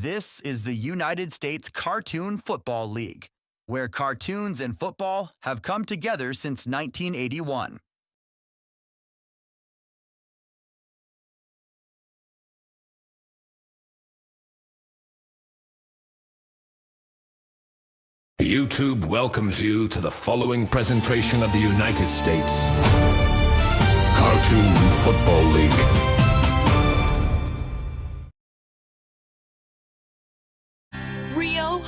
This is the United States Cartoon Football League, where cartoons and football have come together since 1981. YouTube welcomes you to the following presentation of the United States Cartoon Football League. Rio,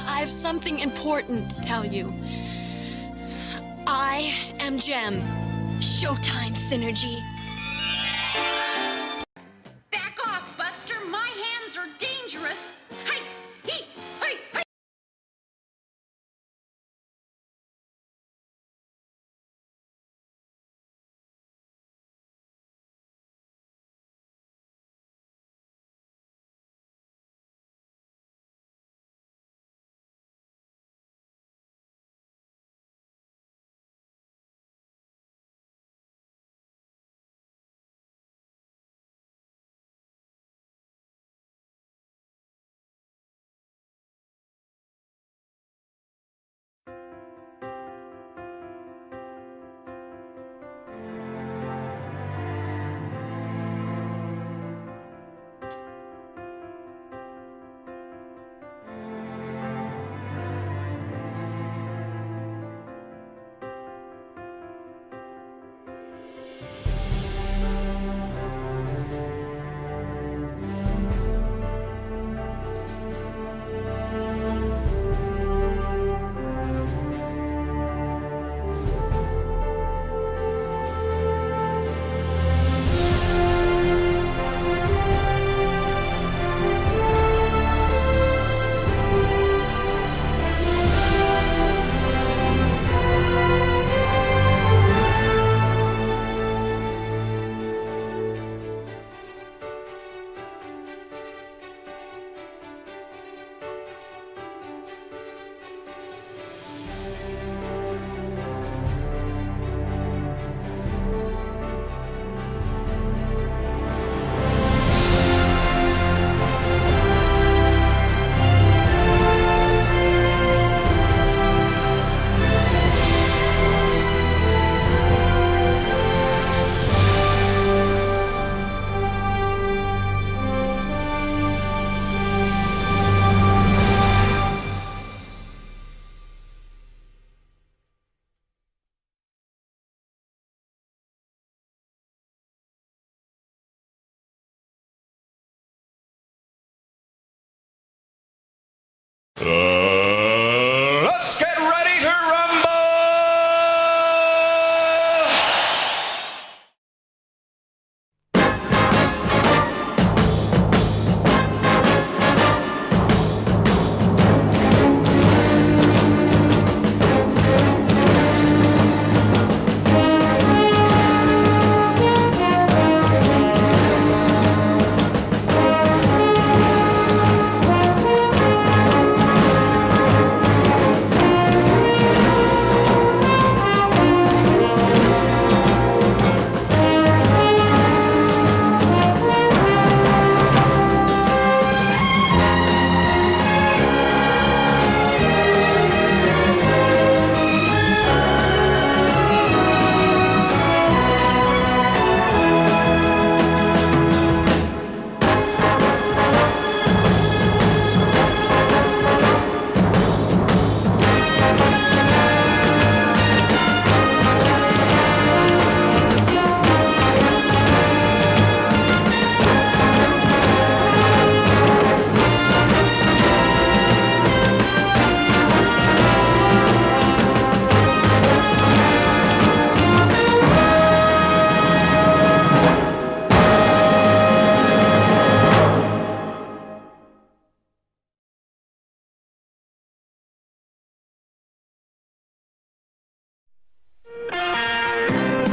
I have something important to tell you. I am Gem. Showtime Synergy. Back off, Buster. My hands are dangerous. Hey, hey, hey, hey. Let's get ready to rumble!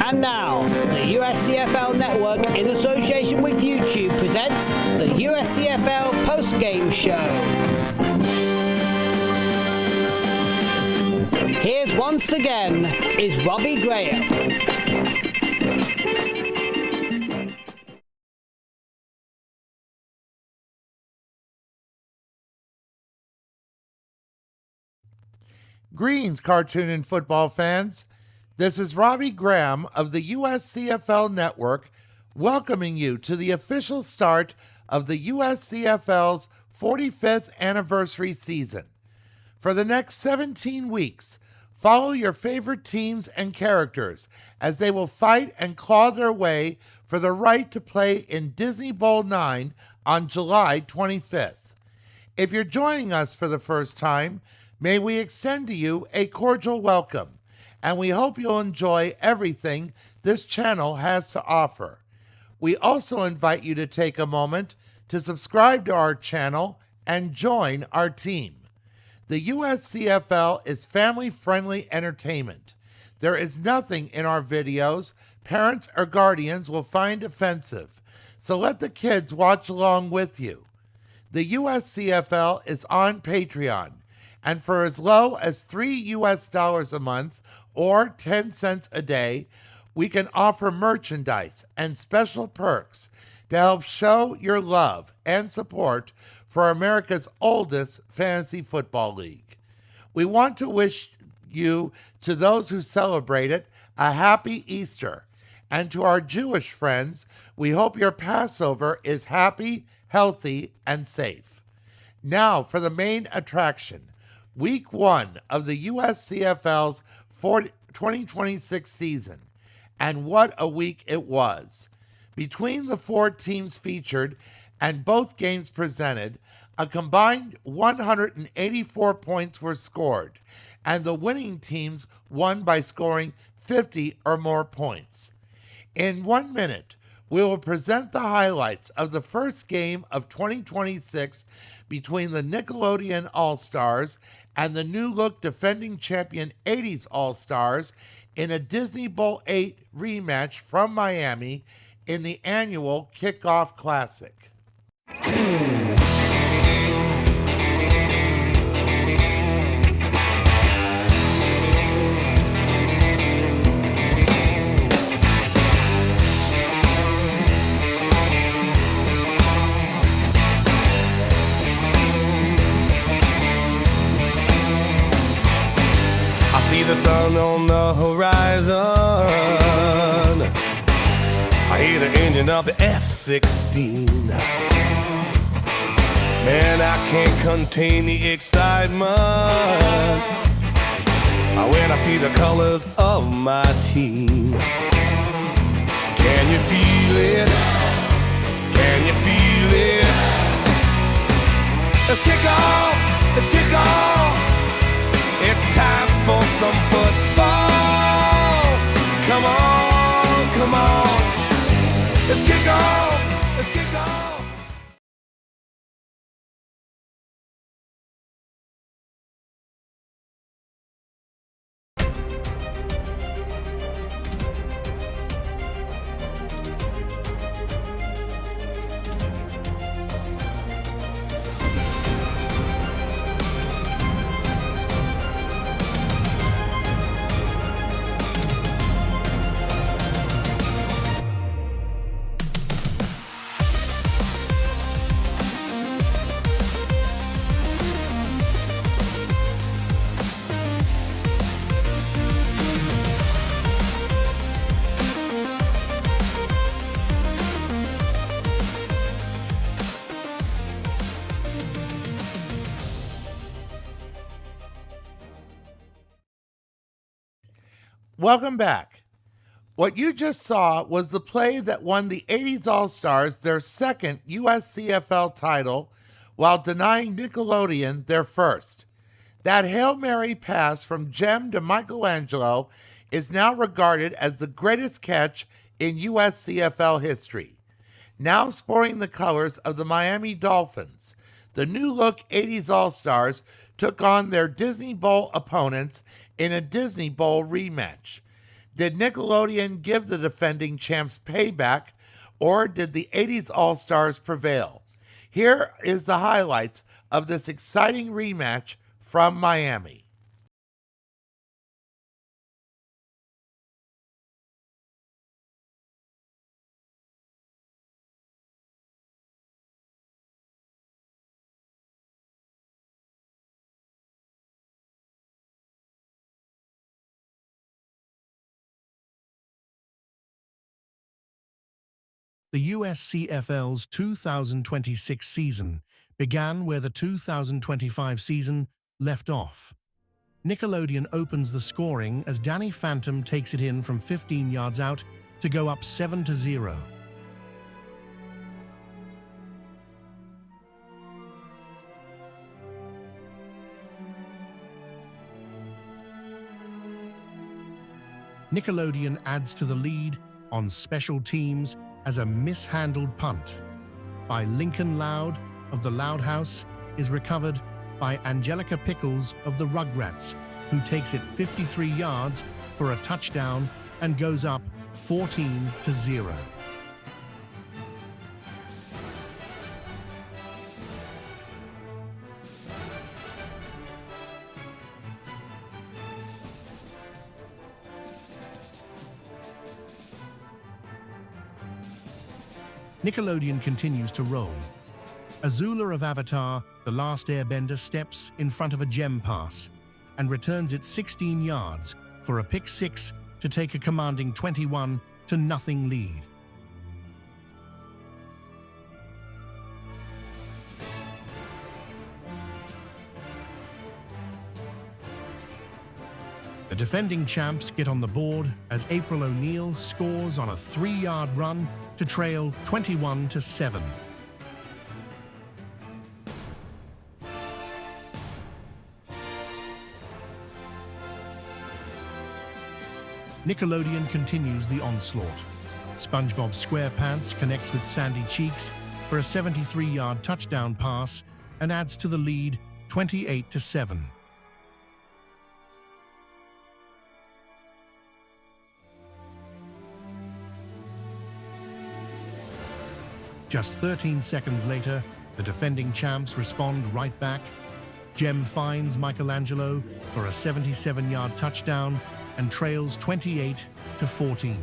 And now, the USCFL Network, in association with YouTube, presents the USCFL Postgame Show. Here's once again is Robbie Graham. Greens, cartoon and football fans. This is Robbie Graham of the USCFL Network welcoming you to the official start of the USCFL's 45th anniversary season. For the next 17 weeks, follow your favorite teams and characters as they will fight and claw their way for the right to play in Disney Bowl 9 on July 25th. If you're joining us for the first time, may we extend to you a cordial welcome, and we hope you'll enjoy everything this channel has to offer. We also invite you to take a moment to subscribe to our channel and join our team. The USCFL is family-friendly entertainment. There is nothing in our videos parents or guardians will find offensive, so let the kids watch along with you. The USCFL is on Patreon, and for as low as $3 a month or 10 cents a day, we can offer merchandise and special perks to help show your love and support for America's oldest fantasy football league. We want to wish you, to those who celebrate it, a happy Easter. And to our Jewish friends, we hope your Passover is happy, healthy, and safe. Now for the main attraction, Week 1 of the USCFL's 2026 season. And what a week it was. Between the 4 teams featured and both games presented, a combined 184 points were scored, and the winning teams won by scoring 50 or more points. In 1 minute, we will present the highlights of the first game of 2026 between the Nickelodeon All-Stars and the new-look defending champion 80s All-Stars in a Disney Bowl 8 rematch from Miami in the annual Kickoff Classic. I see the sun on the horizon. I hear the engine of the F-16. Man, I can't contain the excitement when I see the colors of my team. Can you feel it? Can you feel it? Let's kick off! Let's kick off! It's time for some football. Come on, come on. Let's kick off. Let's kick off. Welcome back. What you just saw was the play that won the 80s All-Stars their second USCFL title while denying Nickelodeon their first. That Hail Mary pass from Jem to Michelangelo is now regarded as the greatest catch in USCFL history. Now sporting the colors of the Miami Dolphins, the new-look 80s All-Stars took on their Disney Bowl opponents in a Disney Bowl rematch. Did Nickelodeon give the defending champs payback, or did the 80s All-Stars prevail? Here is the highlights of this exciting rematch from Miami. The USCFL's 2026 season began where the 2025 season left off. Nickelodeon opens the scoring as Danny Phantom takes it in from 15 yards out to go up 7-0. Nickelodeon adds to the lead on special teams as a mishandled punt by Lincoln Loud of the Loud House is recovered by Angelica Pickles of the Rugrats, who takes it 53 yards for a touchdown and goes up 14-0. Nickelodeon continues to roll. Azula of Avatar, The Last Airbender steps in front of a gem pass and returns it 16 yards for a pick six to take a commanding 21-0 lead. The defending champs get on the board as April O'Neil scores on a 3-yard run to trail 21-7. Nickelodeon continues the onslaught. SpongeBob SquarePants connects with Sandy Cheeks for a 73-yard touchdown pass and adds to the lead 28-7. Just 13 seconds later, the defending champs respond right back. Jem finds Michelangelo for a 77-yard touchdown and trails 28-14.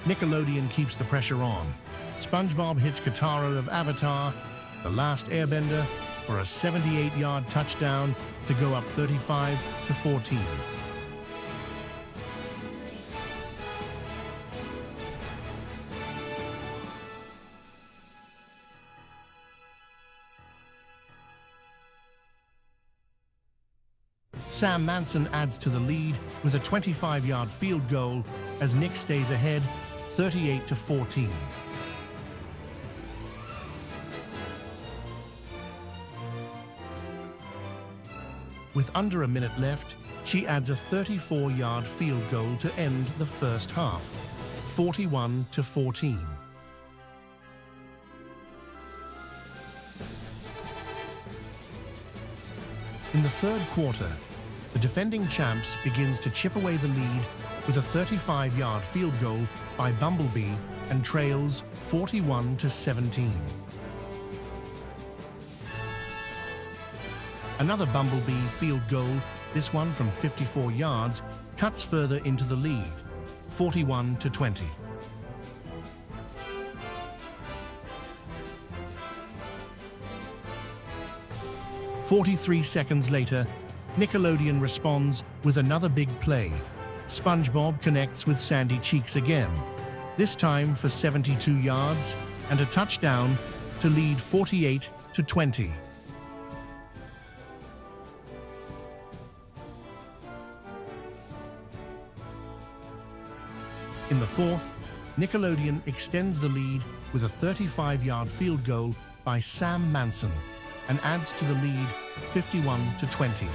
Nickelodeon keeps the pressure on. SpongeBob hits Katara of Avatar, The Last Airbender, for a 78-yard touchdown to go up 35-14. Sam Manson adds to the lead with a 25-yard field goal as Nick stays ahead 38-14. With under a minute left, she adds a 34-yard field goal to end the first half, 41-14. In the third quarter, the defending champs begins to chip away the lead with a 35-yard field goal by Bumblebee and trails 41-17. Another Bumblebee field goal, this one from 54 yards, cuts further into the lead, 41-20. "43 seconds later, Nickelodeon responds with another big play. SpongeBob connects with Sandy Cheeks again, this time for 72 yards and a touchdown to lead 48-20. In the fourth, Nickelodeon extends the lead with a 35-yard field goal by Sam Manson and adds to the lead 51-20.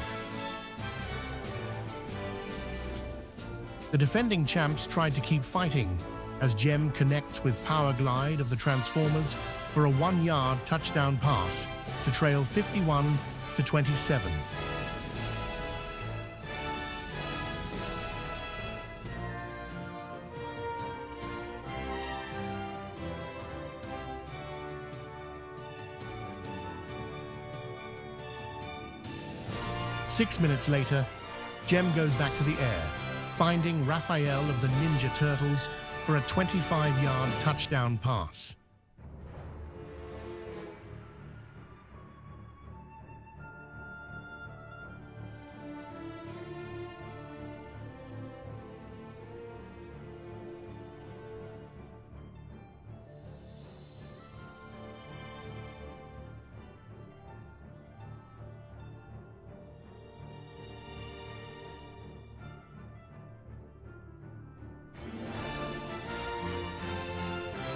The defending champs tried to keep fighting as Jem connects with Power Glide of the Transformers for a 1-yard touchdown pass to trail 51-27. Six minutes later, Jem goes back to the air, finding Raphael of the Ninja Turtles for a 25-yard touchdown pass.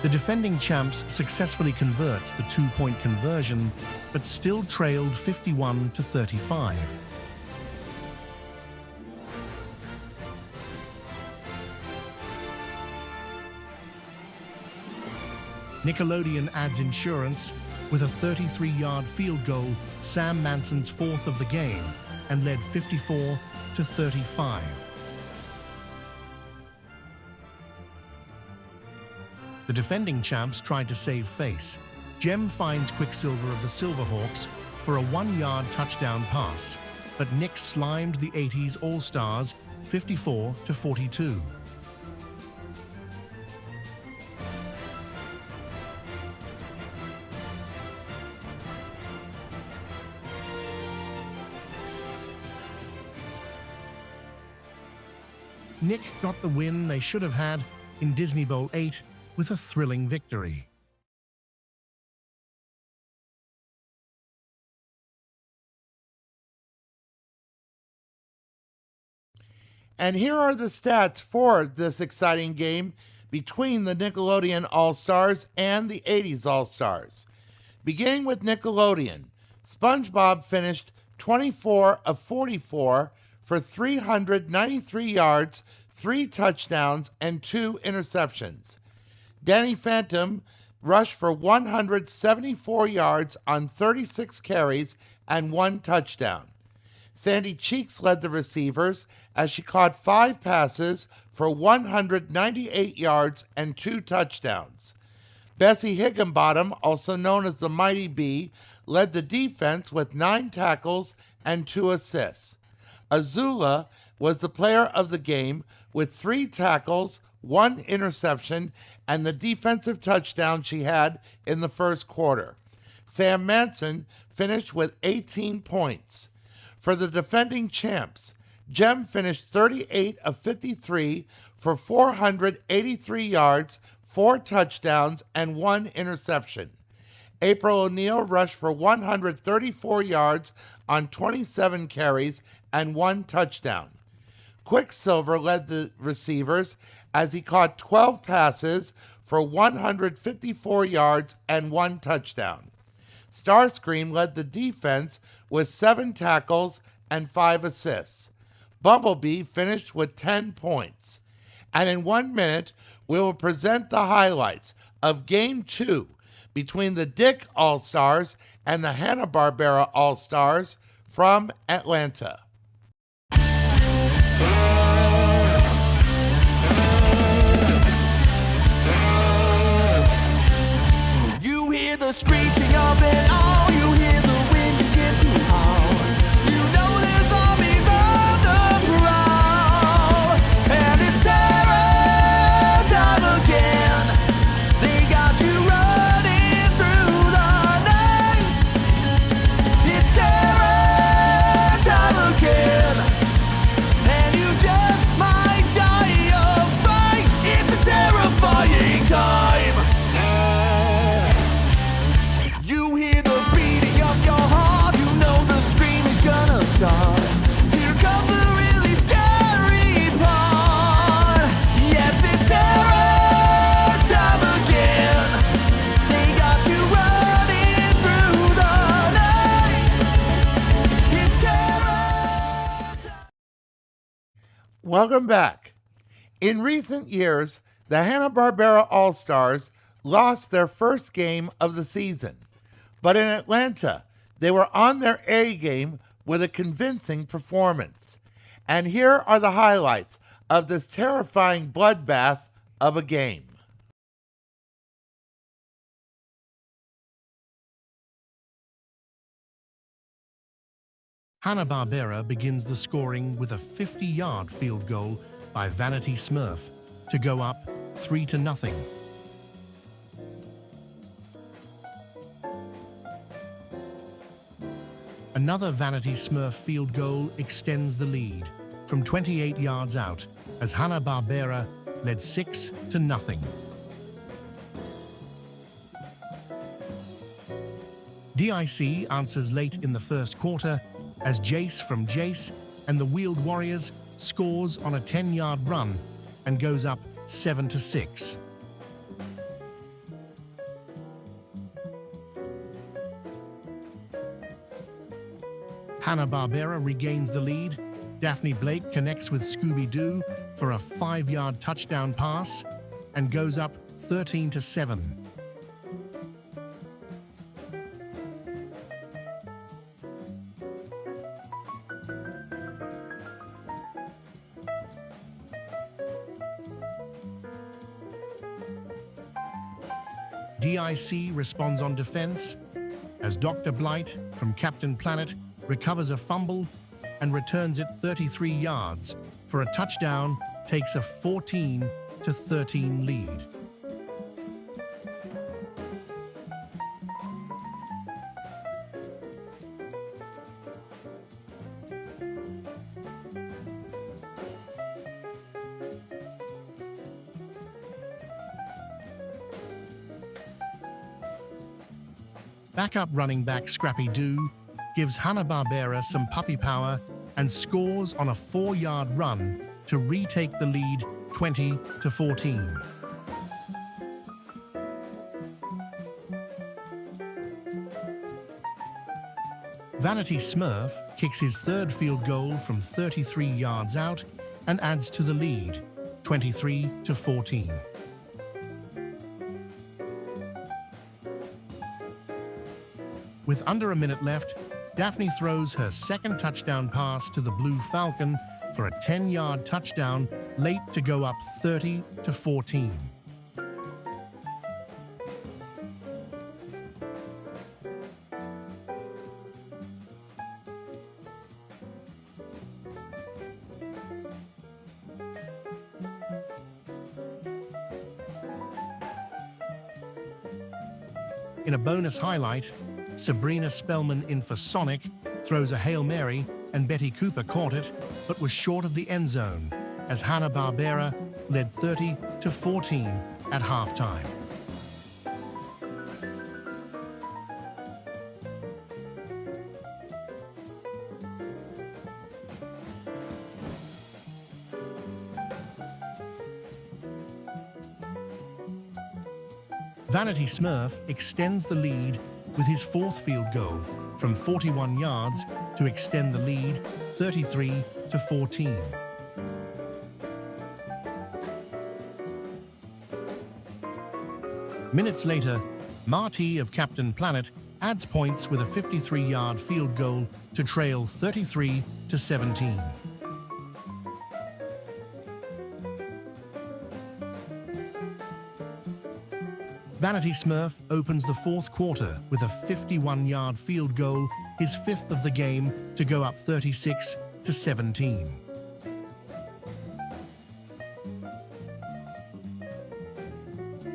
The defending champs successfully converts the 2-point conversion, but still trailed 51-35. Nickelodeon adds insurance with a 33-yard field goal, Sam Manson's fourth of the game, and led 54-35. The defending champs tried to save face. Jem finds Quicksilver of the Silverhawks for a 1-yard touchdown pass, but Nick slimed the 80s All-Stars 54-42. Nick got the win they should have had in Disney Bowl 8 with a thrilling victory. And here are the stats for this exciting game between the Nickelodeon All-Stars and the 80s All-Stars. Beginning with Nickelodeon, SpongeBob finished 24 of 44 for 393 yards, 3 touchdowns, and 2 interceptions. Danny Phantom rushed for 174 yards on 36 carries and 1 touchdown. Sandy Cheeks led the receivers as she caught 5 passes for 198 yards and 2 touchdowns. Bessie Higginbottom, also known as the Mighty Bee, led the defense with 9 tackles and 2 assists. Azula was the player of the game with 3 tackles, 1 interception, and the defensive touchdown she had in the first quarter. Sam Manson finished with 18 points. For the defending champs, Jem finished 38 of 53 for 483 yards, 4 touchdowns, and 1 interception. April O'Neil rushed for 134 yards on 27 carries and 1 touchdown. Quicksilver led the receivers as he caught 12 passes for 154 yards and 1 touchdown. Starscream led the defense with 7 tackles and 5 assists. Bumblebee finished with 10 points. And in 1 minute, we will present the highlights of Game 2 between the Dick All-Stars and the Hanna-Barbera All-Stars from Atlanta. You hear the screeching of it all. You hear the wind begin to howl. You know there's armies on the prowl, and it's terror time again. They got you running through the night. It's terror time again, and you just might die of fright. It's a terrifying time. You hear the beating of your heart. You know the scream is gonna start. Here comes the really scary part. Yes, it's terror time again. They got you running through the night. It's terror time. Welcome back. In recent years, the Hanna-Barbera All-Stars lost their first game of the season. But in Atlanta, they were on their A game with a convincing performance. And here are the highlights of this terrifying bloodbath of a game. Hanna-Barbera begins the scoring with a 50-yard field goal by Vanity Smurf to go up 3-0. Another Vanity Smurf field goal extends the lead from 28 yards out as Hanna-Barbera led 6-0. DIC answers late in the first quarter as Jace from Jace and the Wheeled Warriors scores on a 10-yard run and goes up 7-6. Hanna-Barbera regains the lead. Daphne Blake connects with Scooby-Doo for a 5-yard touchdown pass and goes up 13-7. DIC responds on defense as Dr. Blight from Captain Planet recovers a fumble and returns it 33 yards for a touchdown, takes a 14-13 lead. Backup running back Scrappy-Doo gives Hanna-Barbera some puppy power and scores on a 4-yard run to retake the lead 20-14. Vanity Smurf kicks his third field goal from 33 yards out and adds to the lead 23-14. With under a minute left, Daphne throws her second touchdown pass to the Blue Falcon for a 10-yard touchdown, late to go up 30-14. In a bonus highlight, Sabrina Spellman in for Sonic throws a Hail Mary and Betty Cooper caught it, but was short of the end zone as Hanna-Barbera led 30-14 at halftime. Vanity Smurf extends the lead with his fourth field goal from 41 yards to extend the lead 33-14. Minutes later, Marty of Captain Planet adds points with a 53-yard field goal to trail 33-17. Vanity Smurf opens the fourth quarter with a 51-yard field goal, his fifth of the game, to go up 36-17.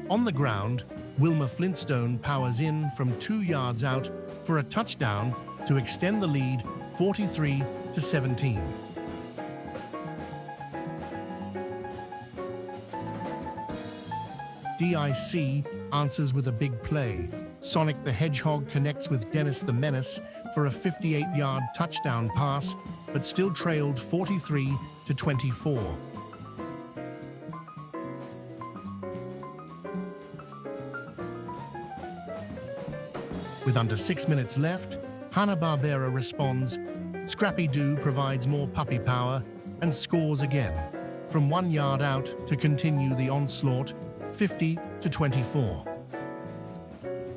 On the ground, Wilma Flintstone powers in from 2 yards out for a touchdown to extend the lead 43-17. DIC answers with a big play. Sonic the Hedgehog connects with Dennis the Menace for a 58-yard touchdown pass, but still trailed 43-24. With under 6 minutes left, Hanna-Barbera responds. Scrappy-Doo provides more puppy power and scores again from 1 yard out to continue the onslaught 50-24.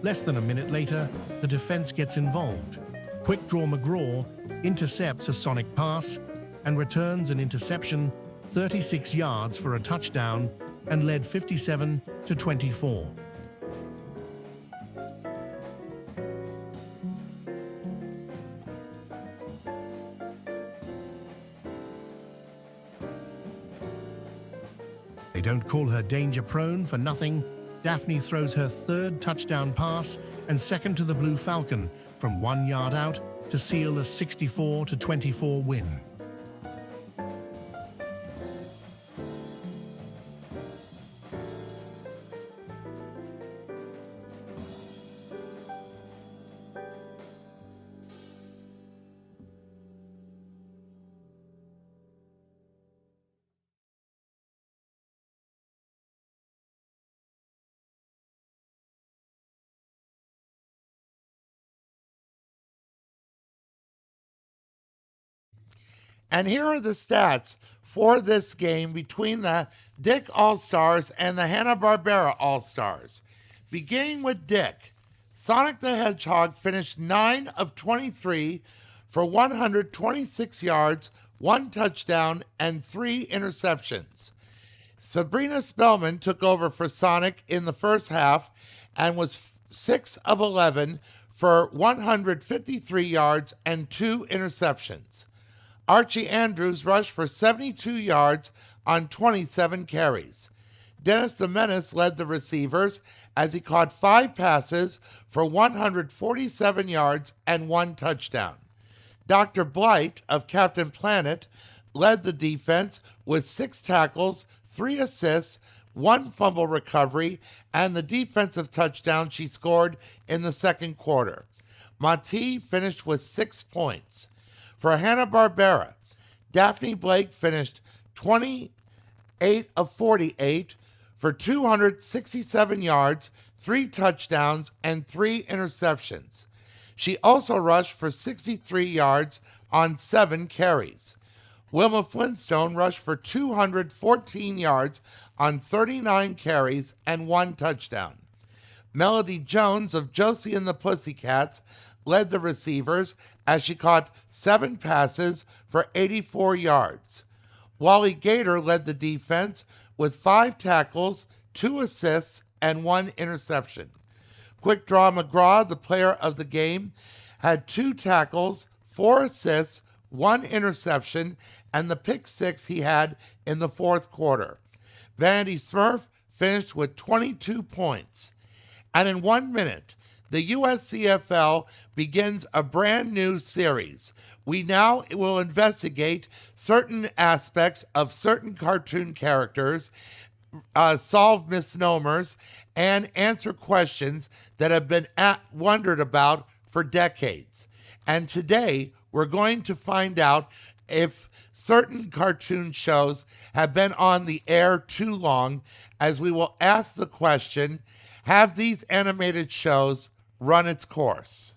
Less than a minute later, the defense gets involved. Quick Draw McGraw intercepts a Sonic pass and returns an interception 36 yards for a touchdown and led 57-24. They don't call her danger prone for nothing. Daphne throws her third touchdown pass and second to the Blue Falcon from 1 yard out to seal a 64-24 win. And here are the stats for this game between the Dick All-Stars and the Hanna-Barbera All-Stars. Beginning with Dick, Sonic the Hedgehog finished 9 of 23 for 126 yards, 1 touchdown, and 3 interceptions. Sabrina Spellman took over for Sonic in the first half and was 6 of 11 for 153 yards and 2 interceptions. Archie Andrews rushed for 72 yards on 27 carries. Dennis the Menace led the receivers as he caught 5 passes for 147 yards and 1 touchdown. Dr. Blight of Captain Planet led the defense with 6 tackles, 3 assists, 1 fumble recovery, and the defensive touchdown she scored in the second quarter. Monty finished with 6 points. For Hanna-Barbera, Daphne Blake finished 28 of 48 for 267 yards, 3 touchdowns, and 3 interceptions. She also rushed for 63 yards on 7 carries. Wilma Flintstone rushed for 214 yards on 39 carries and 1 touchdown. Melody Jones of Josie and the Pussycats led the receivers as she caught 7 passes for 84 yards. Wally Gator led the defense with 5 tackles, 2 assists, and 1 interception. Quick Draw McGraw, the player of the game, had 2 tackles, 4 assists, 1 interception, and the pick 6 he had in the fourth quarter. Vanity Smurf finished with 22 points. And in 1 minute, the USCFL begins a brand new series. We now will investigate certain aspects of certain cartoon characters, solve misnomers, and answer questions that have been wondered about for decades. And today, we're going to find out if certain cartoon shows have been on the air too long, as we will ask the question, have these animated shows run its course?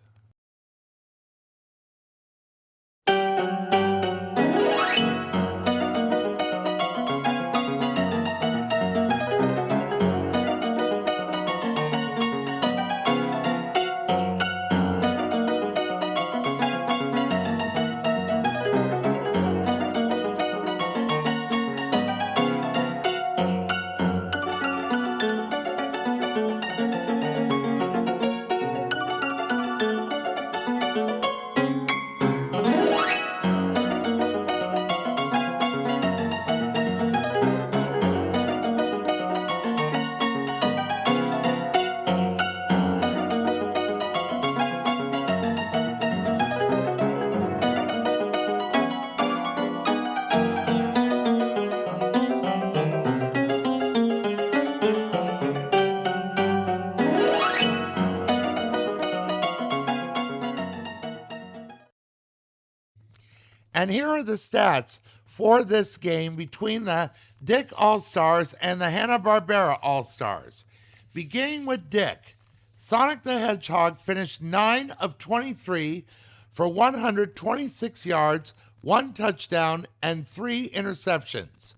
And here are the stats for this game between the Dick All-Stars and the Hanna-Barbera All-Stars. Beginning with Dick, Sonic the Hedgehog finished 9 of 23 for 126 yards, 1 touchdown, and 3 interceptions.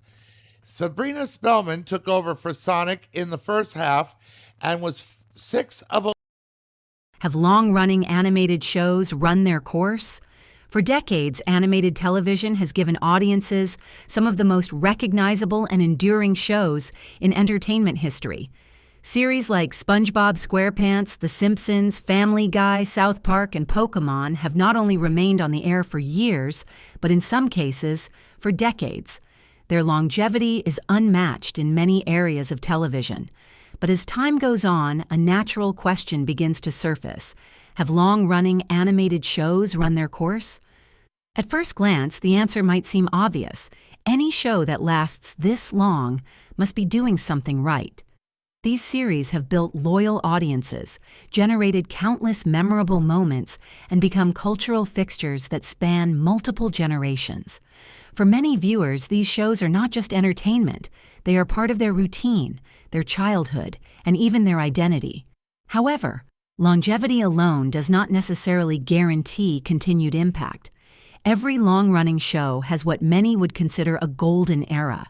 Sabrina Spellman took over for Sonic in the first half and was 6 of 11. Have long-running animated shows run their course? For decades, animated television has given audiences some of the most recognizable and enduring shows in entertainment history. Series like SpongeBob SquarePants, The Simpsons, Family Guy, South Park, and Pokémon have not only remained on the air for years, but in some cases, for decades. Their longevity is unmatched in many areas of television. But as time goes on, a natural question begins to surface. Have long-running animated shows run their course? At first glance, the answer might seem obvious. Any show that lasts this long must be doing something right. These series have built loyal audiences, generated countless memorable moments, and become cultural fixtures that span multiple generations. For many viewers, these shows are not just entertainment. They are part of their routine, their childhood, and even their identity. However, longevity alone does not necessarily guarantee continued impact. Every long-running show has what many would consider a golden era,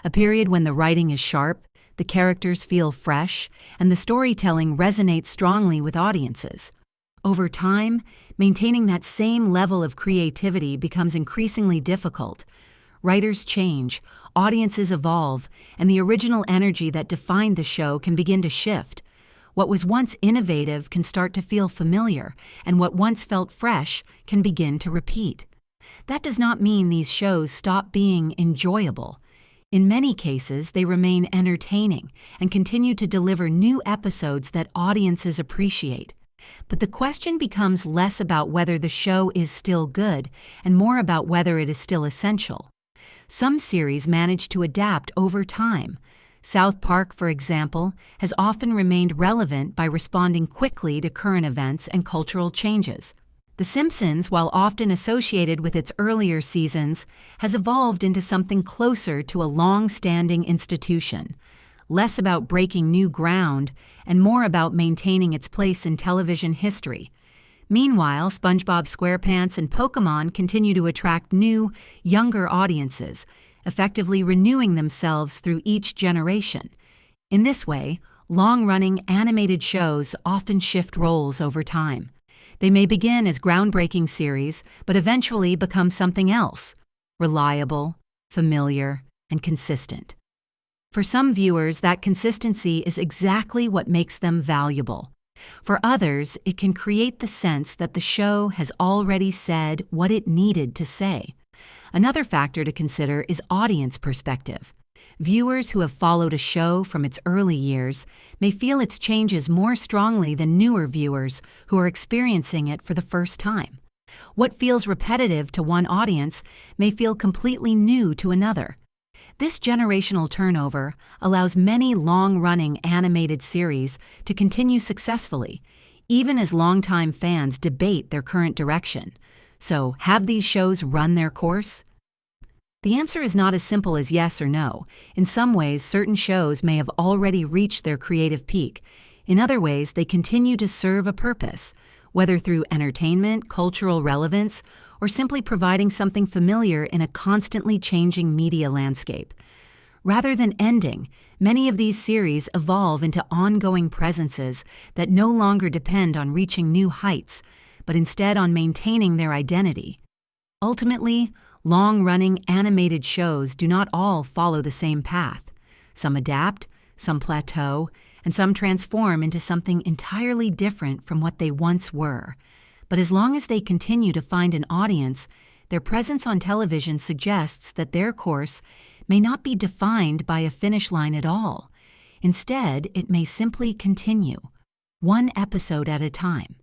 a period when the writing is sharp, the characters feel fresh, and the storytelling resonates strongly with audiences. Over time, maintaining that same level of creativity becomes increasingly difficult. Writers change, audiences evolve, and the original energy that defined the show can begin to shift. What was once innovative can start to feel familiar, and what once felt fresh can begin to repeat. That does not mean these shows stop being enjoyable. In many cases, they remain entertaining and continue to deliver new episodes that audiences appreciate. But the question becomes less about whether the show is still good and more about whether it is still essential. Some series manage to adapt over time. South Park, for example, has often remained relevant by responding quickly to current events and cultural changes. The Simpsons, while often associated with its earlier seasons, has evolved into something closer to a long-standing institution, less about breaking new ground and more about maintaining its place in television history. Meanwhile, SpongeBob SquarePants and Pokémon continue to attract new, younger audiences, effectively renewing themselves through each generation. In this way, long-running animated shows often shift roles over time. They may begin as groundbreaking series, but eventually become something else, reliable, familiar, and consistent. For some viewers, that consistency is exactly what makes them valuable. For others, it can create the sense that the show has already said what it needed to say. Another factor to consider is audience perspective. Viewers who have followed a show from its early years may feel its changes more strongly than newer viewers who are experiencing it for the first time. What feels repetitive to one audience may feel completely new to another. This generational turnover allows many long-running animated series to continue successfully, even as longtime fans debate their current direction. So, have these shows run their course? The answer is not as simple as yes or no. In some ways, certain shows may have already reached their creative peak. In other ways, they continue to serve a purpose, whether through entertainment, cultural relevance, or simply providing something familiar in a constantly changing media landscape. Rather than ending, many of these series evolve into ongoing presences that no longer depend on reaching new heights, but instead on maintaining their identity. Ultimately, long-running animated shows do not all follow the same path. Some adapt, some plateau, and some transform into something entirely different from what they once were. But as long as they continue to find an audience, their presence on television suggests that their course may not be defined by a finish line at all. Instead, it may simply continue, one episode at a time.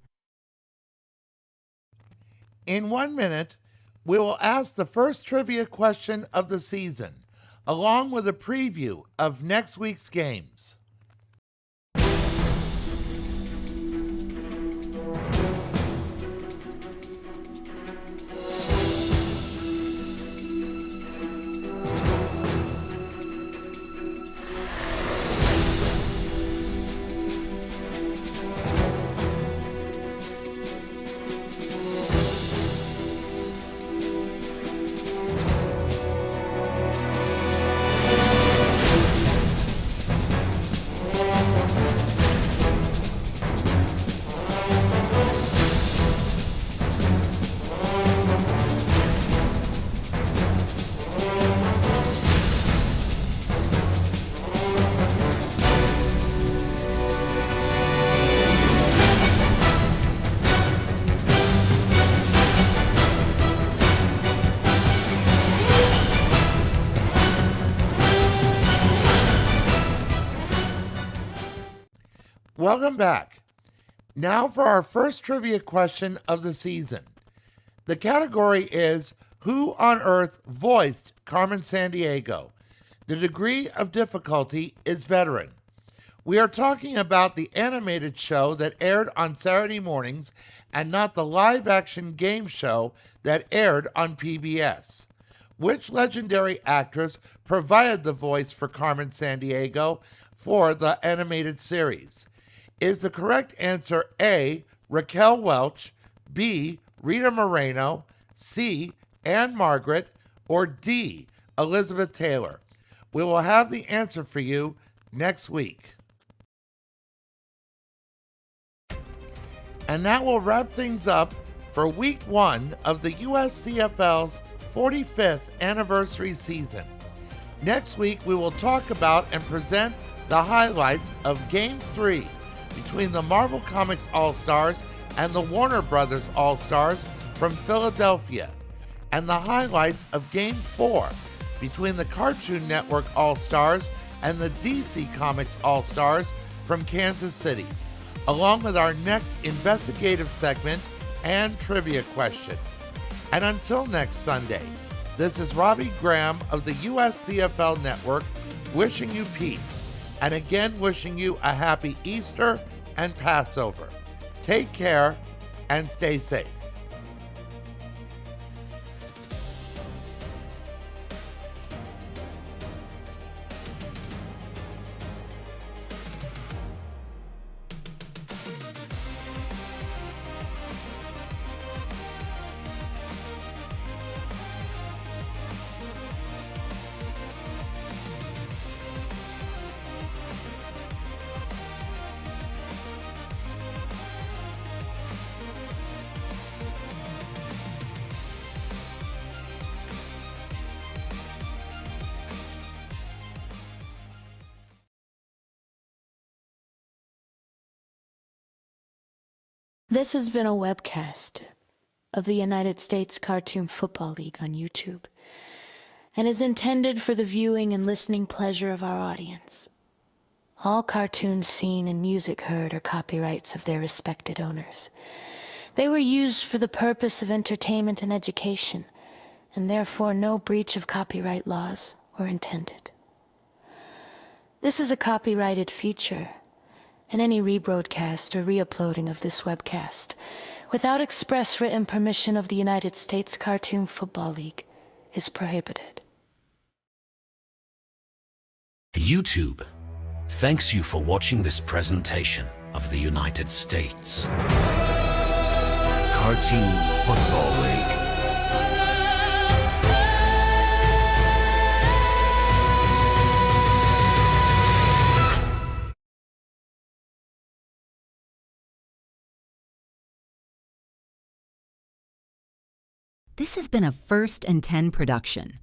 In 1 minute, we will ask the first trivia question of the season, along with a preview of next week's games. Welcome back. Now for our first trivia question of the season. The category is Who on Earth voiced Carmen Sandiego? The degree of difficulty is veteran. We are talking about the animated show that aired on Saturday mornings and not the live-action game show that aired on PBS. Which legendary actress provided the voice for Carmen Sandiego for the animated series? Is the correct answer A, Raquel Welch, B, Rita Moreno, C. Anne Margaret, or D. Elizabeth Taylor? We will have the answer for you next week. And that will wrap things up for week 1 of the USCFL's 45th anniversary season. Next week, we will talk about and present the highlights of Game 3 between the Marvel Comics All-Stars and the Warner Brothers All-Stars from Philadelphia, and the highlights of Game 4 between the Cartoon Network All-Stars and the DC Comics All-Stars from Kansas City, along with our next investigative segment and trivia question. And until next Sunday, this is Robbie Graham of the USCFL Network wishing you peace, and again wishing you a happy Easter and Passover. Take care and stay safe. This has been a webcast of the United States Cartoon Football League on YouTube and is intended for the viewing and listening pleasure of our audience. All cartoons seen and music heard are copyrights of their respected owners. They were used for the purpose of entertainment and education, and therefore no breach of copyright laws were intended. This is a copyrighted feature, and any rebroadcast or re-uploading of this webcast without express written permission of the United States Cartoon Football League is prohibited. YouTube thanks you for watching this presentation of the United States Cartoon Football League. This has been a First and 10 production,